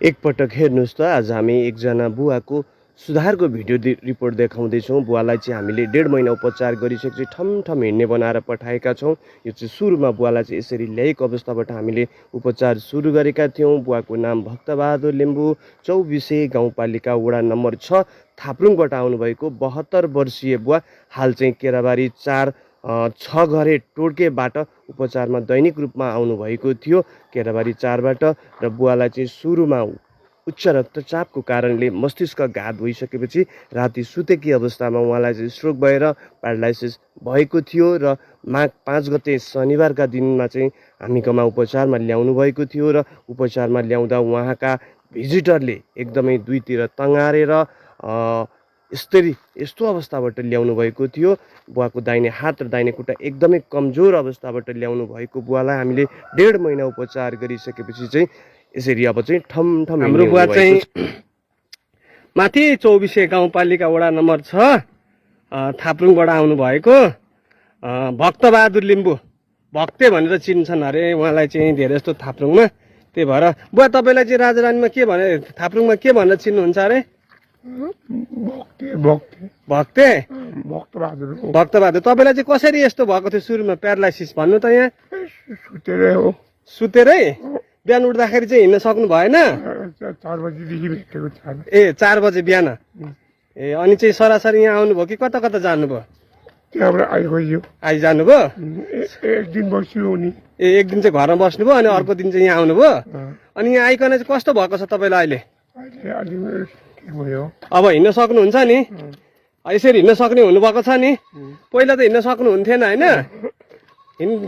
एकपटक हेर्नुस् त आज हामी एकजना बुवाको सुधारको भिडियो रिपोर्ट देखाउँदैछौँ। बुवालाई चाहिँ हामीले 1.5 महिना उपचार गरिसकेपछि ठमठम हिँड्ने बनाएर पठाएका छौँ। यो चाहिँ सुरुमा बुवालाई चाहिँ यसरी ल्याएको अवस्थाबाट हामीले उपचार सुरु गरेका थियौँ। बुवाको नाम भक्तबहादुर लिम्बू, चौबिसे गाउँपालिका वडा नम्बर 6 थाप्रुङबाट आउनुभएको 72 वर्षीय बुवा। हाल चाहिँ केराबारी 4 घरे टोड्केबाट उपचारमा दैनिक रूपमा आउनुभएको थियो, केराबारी 4बाट। र बुवालाई चाहिँ सुरुमा उच्च रक्तचापको कारणले मस्तिष्कघात भइसकेपछि राति सुतेकी अवस्थामा उहाँलाई चाहिँ स्ट्रोक भएर प्यारालाइसिस भएको थियो र माघ 5 गते शनिबारका दिनमा चाहिँ हामीकोमा उपचारमा ल्याउनु भएको थियो। र उपचारमा ल्याउँदा उहाँका भिजिटरले एकदमै दुईतिर तँगारेर यस्तो अवस्थाबाट ल्याउनु भएको थियो। बुवाको दाहिने हात र दाहिने खुट्टा एकदमै कमजोर अवस्थाबाट ल्याउनु भएको बुवालाई हामीले 1.5 महिना उपचार गरिसकेपछि चाहिँ यसरी अब चाहिँ ठमठम हाम्रो बुवा चाहिँ माथि 24 गाउँपालिका वडा नम्बर 6 थाप्रुङबाट आउनु भएको भक्तबहादुर लिम्बू, भक्ते भनेर चिन्छन् अरे उहाँलाई चाहिँ धेरै जस्तो थाप्रुङमा। त्यही भएर बुवा तपाईँलाई चाहिँ राजारानीमा के भने, थाप्रुङमा के भनेर चिन्नुहुन्छ अरे? भक्ते भक्तबहादुर। तपाईँलाई चाहिँ कसरी यस्तो भएको थियो सुरुमा प्यारालाइसिस भन्नु त? यहाँ सुतेरै बिहान उठ्दाखेरि चाहिँ हिँड्न सक्नु भएन? 4 बजेदेखि भेटेको छ। ए 4 बजे बिहान? ए अनि चाहिँ सरासरी यहाँ आउनुभयो कि कता कता जानुभयो? त्यहाँबाट आइगयो। आइजानुभयो? एक दिन बस्यो नि। ए एक दिन चाहिँ घरमा बस्नुभयो अनि अर्को दिन चाहिँ यहाँ आउनुभयो? अनि यहाँ आइकन चाहिँ कस्तो भएको छ तपाईँलाई अहिले? अब हिँड्न सक्नुहुन्छ नि? यसरी हिँड्न सक्ने हुनुभएको छ नि? पहिला त हिँड्न सक्नुहुन्थेन होइन?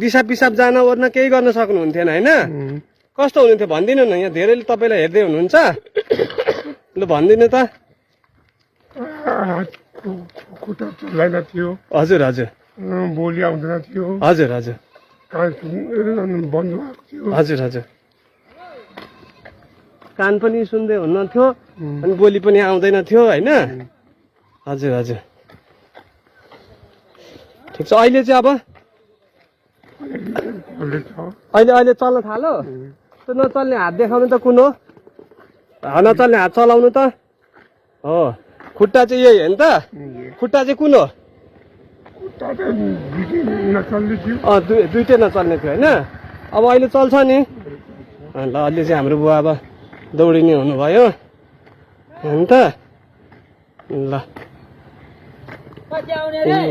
दिसा पिसाब जान ओर्न केही गर्न सक्नुहुन्थेन होइन? कस्तो हुनुहुन्थ्यो भनिदिनु न, यहाँ धेरैले तपाईँलाई हेर्दै हुनुहुन्छ, ल भनिदिनु त। खुट्टा चल्दैन थियो। हजुर हजुर। बोली आउँदैन थियो। हजुर हजुर। बन्द भएको थियो। हजुर हजुर। कान पनि सुन्दै हुन्नथ्यो अनि बोली पनि आउँदैन थियो होइन? हजुर हजुर। ठिक छ। अहिले चाहिँ अब अहिले चल्न थालो? त्यो नचल्ने हात देखाउनु त कुन हो? नचल्ने हात चलाउनु त हो। खुट्टा चाहिँ यही हो नि त? खुट्टा चाहिँ कुन हो? दुइटै नचल्ने थियो होइन? अब अहिले चल्छ नि? ल अहिले चाहिँ हाम्रो बुवा अब दौडिने हुनुभयो हो नि त? ल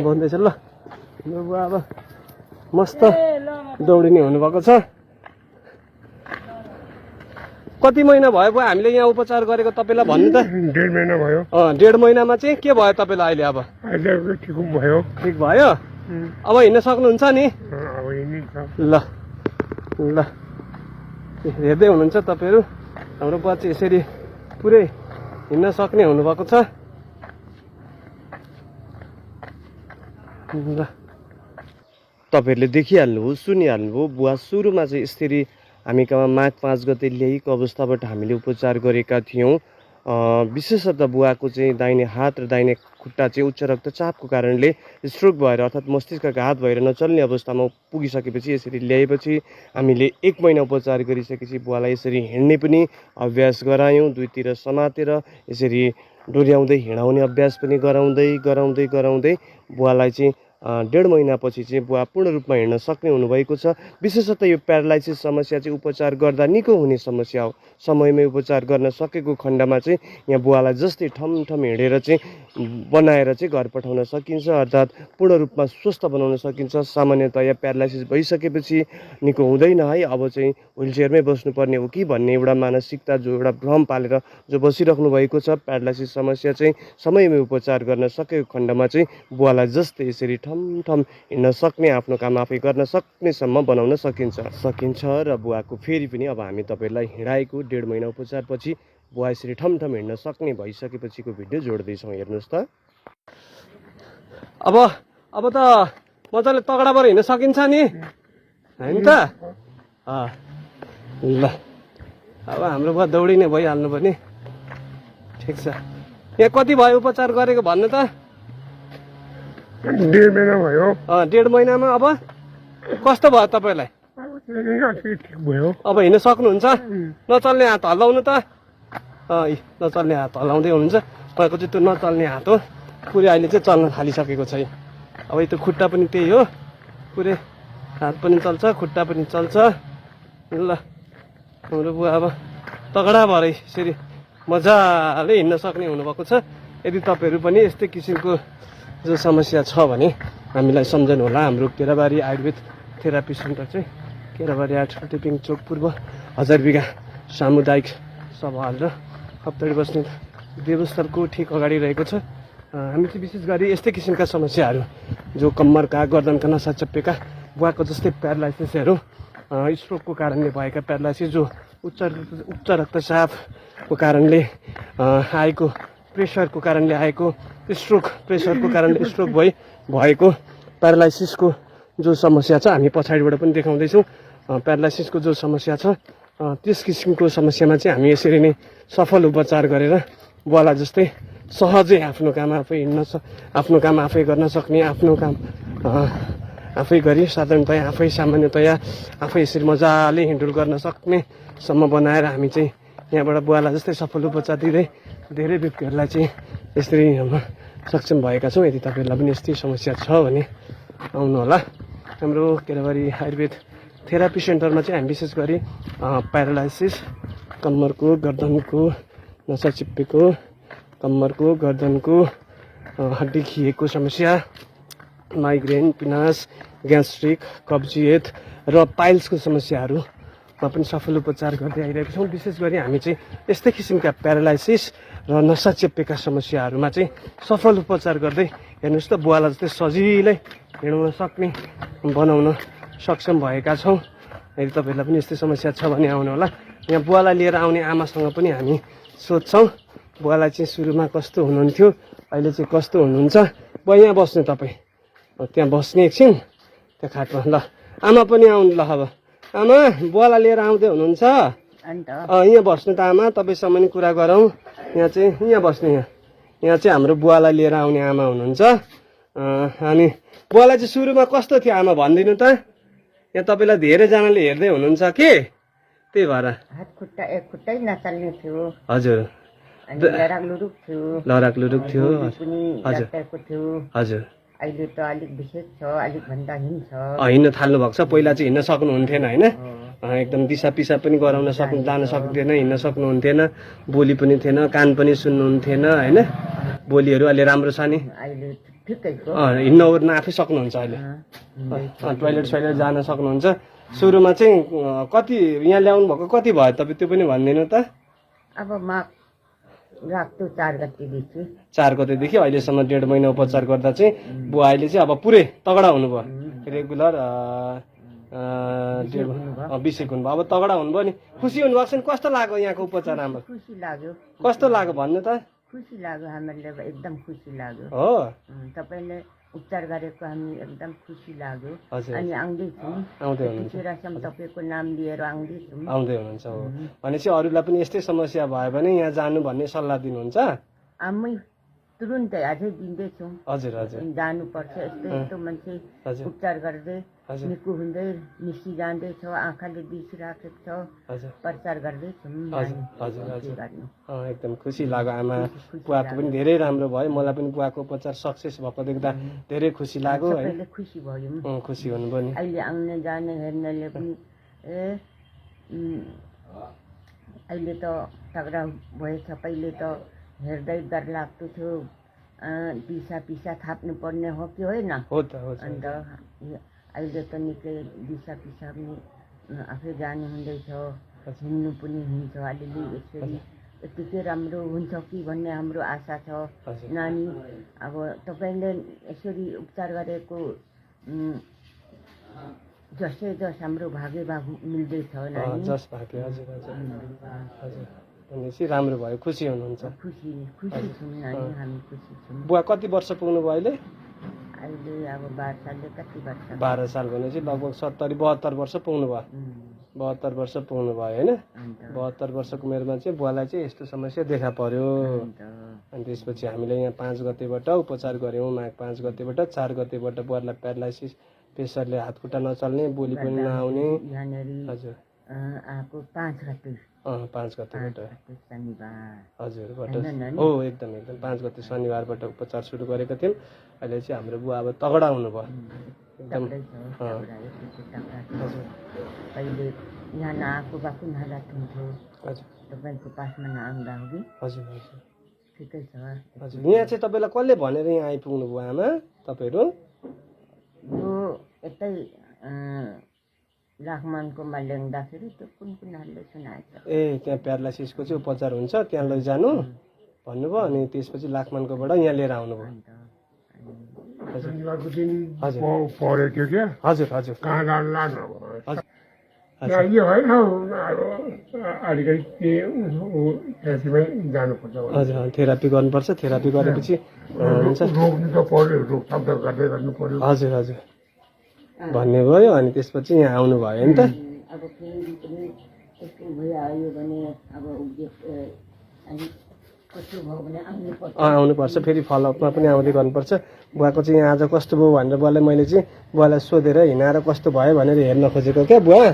भन्दैछ ल हाम्रो बुवा अब मस्त दौडिने हुनुभएको छ। कति महिना भयो बुवा हामीले यहाँ उपचार गरेको तपाईँलाई भन्नु त? 1.5 महिना भयो। 1.5 महिनामा चाहिँ के भयो तपाईँलाई अहिले? अब अहिले ठिक भयो। ठिक भयो? अब हिँड्न सक्नुहुन्छ नि? अब हिँड्छ। ल ल हेर्दै हुनुहुन्छ तपाईँहरू, हाम्रो बुवा चाहिँ यसरी पुरै हिँड्न सक्ने हुनुभएको छ। ल तपाईँहरूले देखिहाल्नुभयो, सुनिहाल्नुभयो। बुवा सुरुमा चाहिँ यसरी हामीकोमा माघ 5 गते ल्याइएको अवस्थाबाट हामीले उपचार गरेका थियौँ। विशेषतः बुवाको चाहिँ दाहिने हात र दाहिने खुट्टा चाहिँ उच्च रक्तचापको कारणले स्ट्रोक भएर अर्थात् मस्तिष्कघात भएर नचल्ने अवस्थामा पुगिसकेपछि यसरी ल्याएपछि हामीले 1 महिना उपचार गरिसकेपछि बुवालाई यसरी हिँड्ने पनि अभ्यास गरायौँ। दुईतिर समातेर यसरी डोर्याउँदै हिँडाउने अभ्यास पनि गराउँदै बुवालाई चाहिँ 1.5 महिनापछि चाहिँ बुवा पूर्ण रूपमा हिँड्न सक्ने हुनुभएको छ। विशेषतः यो प्यारालाइसिस समस्या चाहिँ उपचार गर्दा निको हुने समस्या हो। समयमै उपचार गर्न सकेको खण्डमा चाहिँ यहाँ बुवालाई जस्तै ठमठम हिँडेर चाहिँ बनाएर चाहिँ घर पठाउन सकिन्छ, अर्थात् पूर्ण रूपमा स्वस्थ बनाउन सकिन्छ। सामान्यतया प्यारालाइसिस भइसकेपछि निको हुँदैन है, अब चाहिँ व्हिलचेयरमै बस्नुपर्ने हो कि भन्ने एउटा मानसिकता, जो एउटा भ्रम पालेर जो बसिराख्नु भएको छ। प्यारालाइसिस समस्या चाहिँ समयमै उपचार गर्न सकेको खण्डमा चाहिँ बुवालाई जस्तै यसरी ठमठम हिँड्न सक्ने, आफ्नो काम आफै गर्न सक्नेसम्म बनाउन सकिन्छ। र बुवाको फेरि पनि अब हामी तपाईँलाई हिँडाएको 1.5 महिना उपचारपछि बुवा यसरी ठमठम हिँड्न सक्ने भइसकेपछिको भिडियो जोड्दैछौँ, हेर्नुहोस् त। अब त मजाले तगडाबाट हिँड्न सकिन्छ नि होइन त? ल अब हाम्रो बुवा दौडिने भइहाल्नु पर्ने। ठिक छ। यहाँ कति भयो उपचार गरेको भन्नु त? 1.5 महिना भयो। 1.5 महिनामा अब कस्तो भयो तपाईँलाई? ठिक भयो। अब हिँड्न सक्नुहुन्छ? नचल्ने हात हल्लाउनु त? नचल्ने हात हलाउँदै हुनुहुन्छ। उहाँको चाहिँ त्यो नचल्ने हात हो, पुरै अहिले चाहिँ चल्न थालिसकेको छ। अब यो त खुट्टा पनि त्यही हो, पुरै हात पनि चल्छ, खुट्टा पनि चल्छ। ल हाम्रो बुवा अब तगडा भएर यसरी मजाले हिँड्न सक्ने हुनुभएको छ। यदि तपाईँहरू पनि यस्तै किसिमको जो समस्या छ भने हामीलाई सम्झनु होला। हाम्रो केराबारी आयुर्वेद थेरापी सेन्टर चाहिँ केराबारी 8 टिपिङ चोक पूर्व 1000 बिघा सामुदायिक सभा हल र खप्तडी बस्ने देवस्थलको ठिक अगाडि रहेको छ। हामी चाहिँ विशेष गरी यस्तै किसिमका समस्याहरू जो कम्मरका, गर्दनका नसा चप्पेका, बुवाको जस्तै प्यारालाइसिसहरू, स्ट्रोकको कारणले भएका प्यारालाइसिस, जो उच्च रक्तचापको कारणले आएको, प्रेसरको कारणले आएको स्ट्रोक, प्रेसरको कारणले स्ट्रोक भएको प्यारालाइसिसको जो समस्या छ हामी पछाडिबाट पनि देखाउँदैछौँ। प्यारालाइसिसको जो समस्या छ त्यस किसिमको समस्यामा चाहिँ हामी यसरी नै सफल उपचार गरेर बुवालाई जस्तै सहजै आफ्नो काम आफै हिँड्न आफ्नो काम आफै गर्न सक्ने, आफ्नो काम आफै गरी साधारणतया आफै सामान्यतया आफै यसरी मजाले हिँडुल गर्न सक्नेसम्म बनाएर हामी चाहिँ यहाँबाट बुवालाई जस्तै सफल उपचार दिँदै धेरै व्यक्तिहरूलाई चाहिँ यसरी हिँड्न सक्षम भएका छौँ। यदि तपाईँहरूलाई पनि यस्तै समस्या छ भने आउनु होला। हाम्रो केराबारी आयुर्वेद थेरापी सेन्टरमा चाहिँ हामी विशेष गरी प्यारालाइसिस, कम्मरको, गर्दनको नसा चिप्पेको, कम्मरको, गर्दनको हड्डी खिएको समस्या, माइग्रेन, पिनास, ग्यास्ट्रिक, कब्जियत र पाइल्सको समस्याहरूमा पनि सफल उपचार गर्दै आइरहेको छौँ। विशेष गरी हामी चाहिँ यस्तै किसिमका प्यारालाइसिस र नसा चेप्पेका समस्याहरूमा चाहिँ सफल उपचार गर्दै हेर्नुहोस् त बुवालाई जस्तै सजिलै हिँड्न सक्ने बनाउन सक्षम भएका छौँ। यदि तपाईँहरूलाई पनि यस्तै समस्या छ भने आउनु होला। यहाँ बुवालाई लिएर आउने आमासँग पनि हामी सोध्छौँ बुवालाई चाहिँ सुरुमा कस्तो हुनुहुन्थ्यो, अहिले चाहिँ कस्तो हुनुहुन्छ। बुवा यहाँ बस्नु, तपाईँ त्यहाँ बस्ने एकछिन त्यो खाटमा। ल आमा पनि आउनु ल। अब आमा बुवालाई लिएर आउँदै हुनुहुन्छ? यहाँ बस्नु त आमा, तपाईँसँग नि कुरा गरौँ। यहाँ चाहिँ यहाँ बस्नु, यहाँ चाहिँ हाम्रो बुवालाई लिएर आउने आमा हुनुहुन्छ। अनि बुवालाई चाहिँ सुरुमा कस्तो थियो आमा भनिदिनु त। यहाँ तपाईँलाई धेरैजनाले हेर्दै हुनुहुन्छ कि, त्यही भएर हात खुट्टा एक खुट्टै नचल्ने थियो। हजुर, अनि लराकलुरुक थियो। लराकलुरुक थियो। पनि डाक्टरको थियो। हजुर, अहिले त अलिक विशेष छ, अलिक भन्दा हिँड्छ। हिँड्न थाल्नु भएको छ। पहिला चाहिँ हिँड्न सक्नुहुन्थेन होइन, एकदम दिसा पिसा पनि गराउन जान सक्नुहुन्थेन, हिँड्न सक्नुहुन्थेन, बोली पनि थिएन, कान पनि सुन्नुहुन्थेन होइन। बोलीहरू अहिले राम्रो छ नि, अहिले ठिकै छ। हिँड्न ओर्न आफै सक्नुहुन्छ अहिले, टोइलेट सोइलेट जान सक्नुहुन्छ। सुरुमा चाहिँ कति यहाँ ल्याउनु भएको कति भयो तपाईँ त्यो पनि भनिदिनु त। अब माघ राख्दो 4 गतेदेखि 4 गतेदेखि अहिलेसम्म 1.5 महिना उपचार गर्दा चाहिँ बुवा अहिले चाहिँ अब पुरै तगडा हुनुभयो। रेगुलर 20 हुनुभयो, अब तगडा हुनुभयो नि। खुसी हुनुभएको छ नि? कस्तो लाग्यो यहाँको उपचार हाम्रो? खुसी लाग्यो। कस्तो लाग्यो भन्नु त? खुसी लाग्यो, हामीलाई एकदम खुसी लाग्यो। हो, तपाईँले उपचार गरेको हामी एकदम खुसी लाग्यो। हजुर, अनि आउँदैछौँ, आउँदै हुनुहुन्छ, यतिखेरसम्म तपाईँको नाम लिएर आउँदैछौँ। आउँदै हुनुहुन्छ। हो भनेपछि अरूलाई पनि यस्तै समस्या भयो भने यहाँ जानु भन्ने सल्लाह दिनुहुन्छ? आमै तुरुन्तै अझै दिँदैछौँ। हजुर हजुर, जानुपर्छ। यस्तो यस्तो मान्छे हजुर, उपचार गर्दै हजुर, निको हुँदै निसी जाँदैछ, आँखाले दिसिराखेको छ, हजुर, प्रचार गर्दैछौँ। हजुर, हजुर, हजुर। गर्नु एकदम खुसी लाग्यो आमा, बुवाको पनि धेरै राम्रो भयो। मलाई पनि बुवाको उपचार सक्सेस भएको देख्दा धेरै खुसी लाग्यो होइन। सबैले खुसी भयौँ। खुसी हुनुभयो नि। अहिले आउने जाने हेर्नेले पनि अहिले त तगडा भएछ। पहिले त हेर्दै डर लाग्दो थियो, दिसा पिसा थाप्नु पर्ने हो कि होइन। हो त, हो त। अन्त अहिले त निकै दिसा पिसा पनि आफै जानु हुँदैछ, हिँड्नु पनि हुन्छ अलिअलि। यसरी यतिकै राम्रो हुन्छ कि भन्ने हाम्रो आशा छ। नानी अब तपाईँले यसरी उपचार गरेको जसै जस हाम्रो भागे भाग मिल्दैछ नानी। जस भाग्य, हजुर हजुर हजुर। भनेपछि राम्रो भयो, खुसी हुनुहुन्छ? खुसी खुसी छौँ नानी, हामी खुसी छौँ। बुवा कति वर्ष पुग्नु भयो अहिले? अहिले अब 12 सालले कति वर्ष? 12 साल भनेपछि लगभग 70-72 वर्ष पुग्नु भयो। 72 वर्ष पुग्नु भयो होइन। 72 वर्षको उमेरमा चाहिँ बुवालाई चाहिँ यस्तो समस्या देखा पर्यो। अनि त्यसपछि हामीले यहाँ 5 गतेबाट उपचार गऱ्यौँ। माघ 5 गतेबाट 4 गतेबाट बुवालाई प्यारालाइसिस, प्रेसरले हात खुट्टा नचल्ने, बोली पनि नआउने। यहाँनिर हजुर, आएको 5 गते 5 गतेबाट शनिबार हजुरबाट होइन नानी? हो एकदम एकदम 5 गते शनिबारबाट उपचार सुरु गरेका थियौँ। अहिले चाहिँ हाम्रो बुवा अब तगडा हुनुभयो एकदम। तगडै छ, तगडा, यति तगडा छ। हजुर पहिले यहाँ नआएको भए कुन हालत हुन्थ्यो, हजुर तपाईँको पासमा नआउँदा हो कि हजुर हजुर ठिकै छ। हजुर। यहाँ चाहिँ तपाईँलाई कसले भनेर यहाँ आइपुग्नु भयो आमा तपाईँहरू? यो यतै लाखमानकोमा ल्याउँदाखेरि त्यो कुन हालले सुनाएछ। ए त्यहाँ प्यारालाइसिसको चाहिँ उपचार हुन्छ त्यहाँ लैजानु भन्नुभयो अनि त्यसपछि लाखमानकोबाट यहाँ लिएर आउनुभयो। अन्त शनिबारको दिन हजुर। परेको थियो क्या, हजुर हजुर कहाँ लानु लानु अब हजुर यहाँ यो होइन अब अलिकति थेरापीमै जानुपर्छ भने। हजुर थेरापी गर्नुपर्छ। थेरापी गरेपछि हुन्छ। रोक्नु त पर्यो, रोकथाम त गर्दै गर्नु पर्यो। हजुर हजुर भन्ने भयो अनि त्यसपछि यहाँ आउनु भयो नि त। अब फेरि पनि यस्तो भइहाल्यो भने अब अलिक कस्तो भयो भने आउनुपर्छ। आउनुपर्छ फेरि फलोअपमा पनि आउँदै गर्नुपर्छ। बुवाको चाहिँ यहाँ आज कस्तो भयो भनेर बुवालाई मैले चाहिँ बुवालाई सोधेर हिँडाएर कस्तो भयो भनेर हेर्न खोजेको क्या बुवा।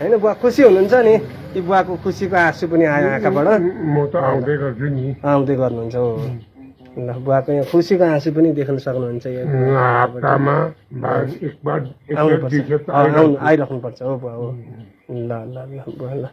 होइन बुवा खुसी हुनुहुन्छ नि? कि बुवाको खुसीको आँसु पनि आयो आँखाबाट? म त आउँदै गर्छु नि, आउँदै गर्नुहुन्छ हो। ल बुवाको यहाँ खुसीको आँसु पनि देख्न सक्नुहुन्छ यहाँ। हप्तामा एकबार आउनुपर्छ आइराख्नुपर्छ हो बुवा हो। ल ल ल बुवा ल।